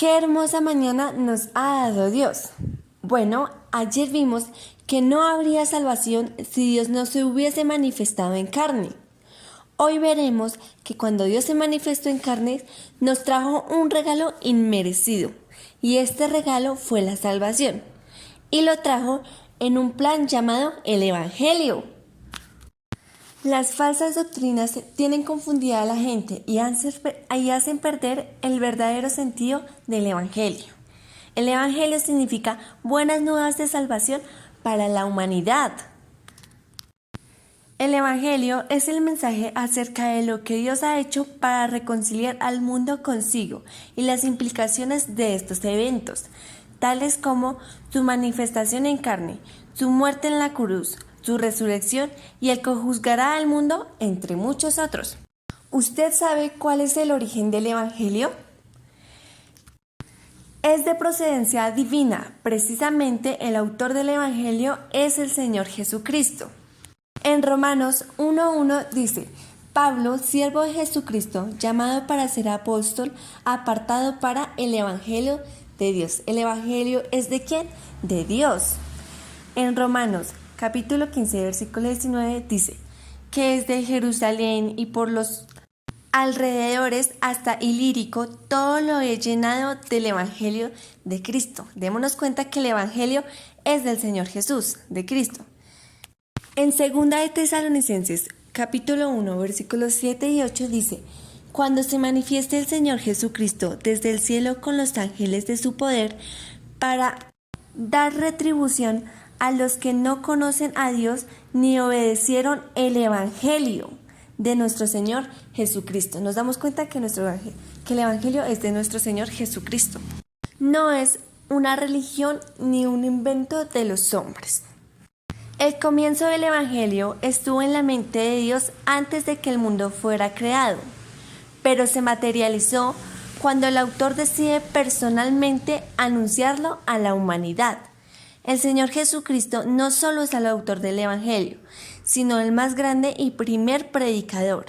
Qué hermosa mañana nos ha dado Dios. Bueno, ayer vimos que no habría salvación si Dios no se hubiese manifestado en carne. Hoy veremos que cuando Dios se manifestó en carne, nos trajo un regalo inmerecido, y este regalo fue la salvación, y lo trajo en un plan llamado el Evangelio. Las falsas doctrinas tienen confundida a la gente y hacen perder el verdadero sentido del Evangelio. El Evangelio significa buenas nuevas de salvación para la humanidad. El Evangelio es el mensaje acerca de lo que Dios ha hecho para reconciliar al mundo consigo y las implicaciones de estos eventos, tales como su manifestación en carne, su muerte en la cruz, su resurrección y el que juzgará al mundo, entre muchos otros. ¿Usted sabe cuál es el origen del Evangelio? Es de procedencia divina. Precisamente el autor del Evangelio es el Señor Jesucristo. En Romanos 1:1 dice: Pablo, siervo de Jesucristo, llamado para ser apóstol, apartado para el Evangelio de Dios. ¿El Evangelio es de quién? De Dios. En Romanos capítulo 15, versículo 19 dice que desde Jerusalén y por los alrededores hasta Ilírico, todo lo he llenado del Evangelio de Cristo. Démonos cuenta que el Evangelio es del Señor Jesús, de Cristo. En 2 de Tesalonicenses, capítulo 1, versículos 7 y 8 dice: Cuando se manifieste el Señor Jesucristo desde el cielo con los ángeles de su poder, para dar retribución a los que no conocen a Dios ni obedecieron el Evangelio de nuestro Señor Jesucristo. Nos damos cuenta que el Evangelio es de nuestro Señor Jesucristo. No es una religión ni un invento de los hombres. El comienzo del Evangelio estuvo en la mente de Dios antes de que el mundo fuera creado, pero se materializó cuando el autor decide personalmente anunciarlo a la humanidad. El Señor Jesucristo no solo es el autor del Evangelio, sino el más grande y primer predicador,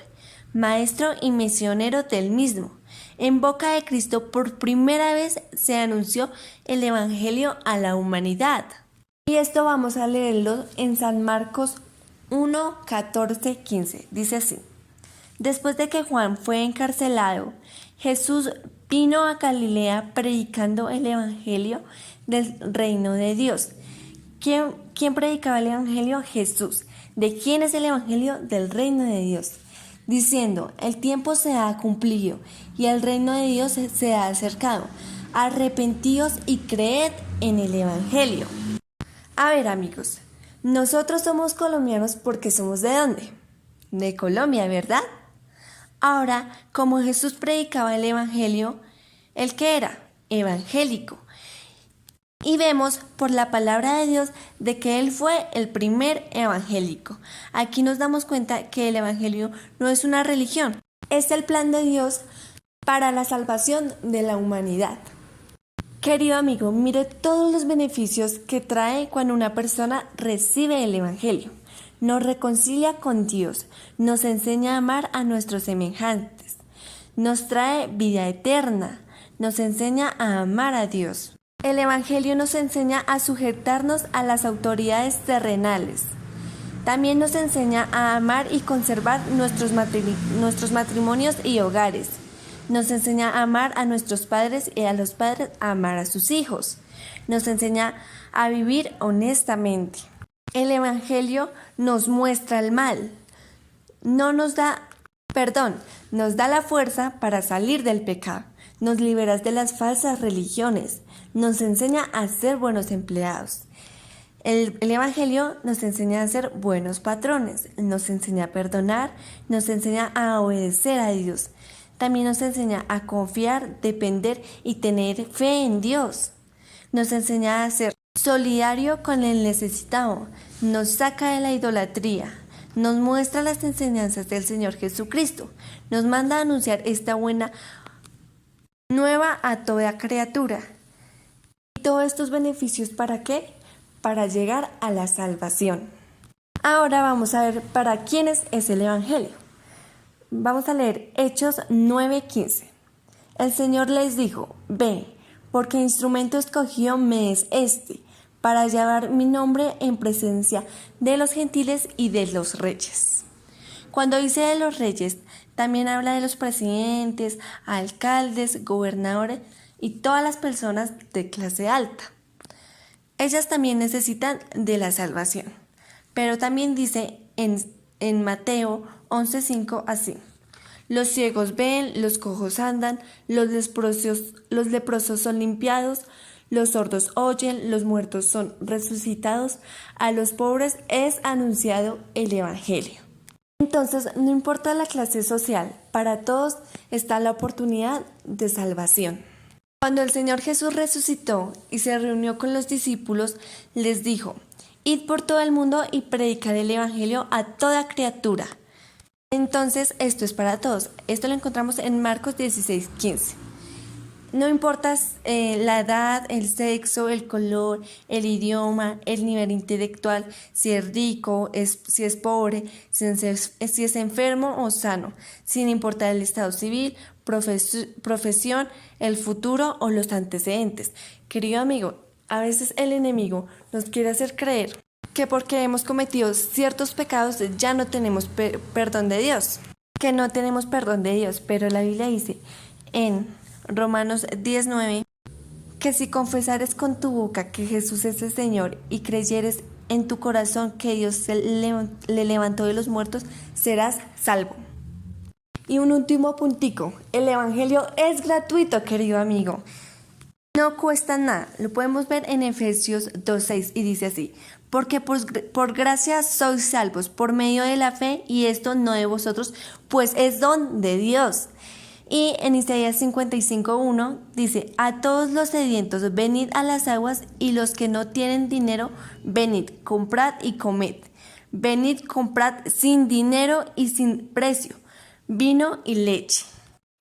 maestro y misionero del mismo. En boca de Cristo por primera vez se anunció el Evangelio a la humanidad. Y esto vamos a leerlo en San Marcos 1, 14, 15. Dice así: Después de que Juan fue encarcelado, Jesús vino a Galilea predicando el Evangelio del reino de Dios. ¿Quién predicaba el Evangelio? Jesús. ¿De quién es el Evangelio? Del reino de Dios. Diciendo: el tiempo se ha cumplido y el reino de Dios se ha acercado. Arrepentíos y creed en el Evangelio. A ver, amigos, nosotros somos colombianos porque somos ¿de dónde? De Colombia, ¿verdad? Ahora, como Jesús predicaba el Evangelio, ¿el qué era? Evangélico. Y vemos por la palabra de Dios de que Él fue el primer evangélico. Aquí nos damos cuenta que el Evangelio no es una religión, es el plan de Dios para la salvación de la humanidad. Querido amigo, mire todos los beneficios que trae cuando una persona recibe el Evangelio. Nos reconcilia con Dios, nos enseña a amar a nuestros semejantes, nos trae vida eterna, nos enseña a amar a Dios. El Evangelio nos enseña a sujetarnos a las autoridades terrenales. También nos enseña a amar y conservar nuestros matrimonios y hogares. Nos enseña a amar a nuestros padres y a los padres a amar a sus hijos. Nos enseña a vivir honestamente. El Evangelio nos muestra el mal. Nos da la fuerza para salir del pecado. Nos libera de las falsas religiones. Nos enseña a ser buenos empleados. El Evangelio nos enseña a ser buenos patrones. Nos enseña a perdonar. Nos enseña a obedecer a Dios. También nos enseña a confiar, depender y tener fe en Dios. Nos enseña a ser solidario con el necesitado. Nos saca de la idolatría. Nos muestra las enseñanzas del Señor Jesucristo. Nos manda a anunciar esta buena nueva a toda criatura. ¿Y todos estos beneficios para qué? Para llegar a la salvación. Ahora vamos a ver para quiénes es el Evangelio. Vamos a leer Hechos 9:15. El Señor les dijo: Ve, porque instrumento escogido me es este, para llevar mi nombre en presencia de los gentiles y de los reyes. Cuando dice de los reyes, también habla de los presidentes, alcaldes, gobernadores y todas las personas de clase alta. Ellas también necesitan de la salvación. Pero también dice en Mateo 11:5 así: los ciegos ven, los cojos andan, los leprosos son limpiados, los sordos oyen, los muertos son resucitados, a los pobres es anunciado el Evangelio. Entonces, no importa la clase social, para todos está la oportunidad de salvación. Cuando el Señor Jesús resucitó y se reunió con los discípulos, les dijo: id por todo el mundo y predicad el Evangelio a toda criatura. Entonces, esto es para todos. Esto lo encontramos en Marcos 16:15. No importa la edad, el sexo, el color, el idioma, el nivel intelectual, si es rico, si es pobre, si es enfermo o sano, sin importar el estado civil, profesión, el futuro o los antecedentes. Querido amigo, a veces el enemigo nos quiere hacer creer que porque hemos cometido ciertos pecados ya no tenemos perdón de Dios, pero la Biblia dice en Romanos 10:9 que si confesares con tu boca que Jesús es el Señor y creyeres en tu corazón que Dios le levantó de los muertos, serás salvo. Y un último puntico: el Evangelio es gratuito, querido amigo. No cuesta nada. Lo podemos ver en Efesios 2:6 y dice así: porque por gracia sois salvos por medio de la fe, y esto no de vosotros, pues es don de Dios. Y en Isaías 55:1 dice: a todos los sedientos venid a las aguas, y los que no tienen dinero, venid, comprad y comed. Venid, comprad sin dinero y sin precio, vino y leche.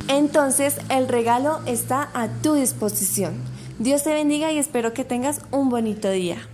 Entonces el regalo está a tu disposición. Dios te bendiga y espero que tengas un bonito día.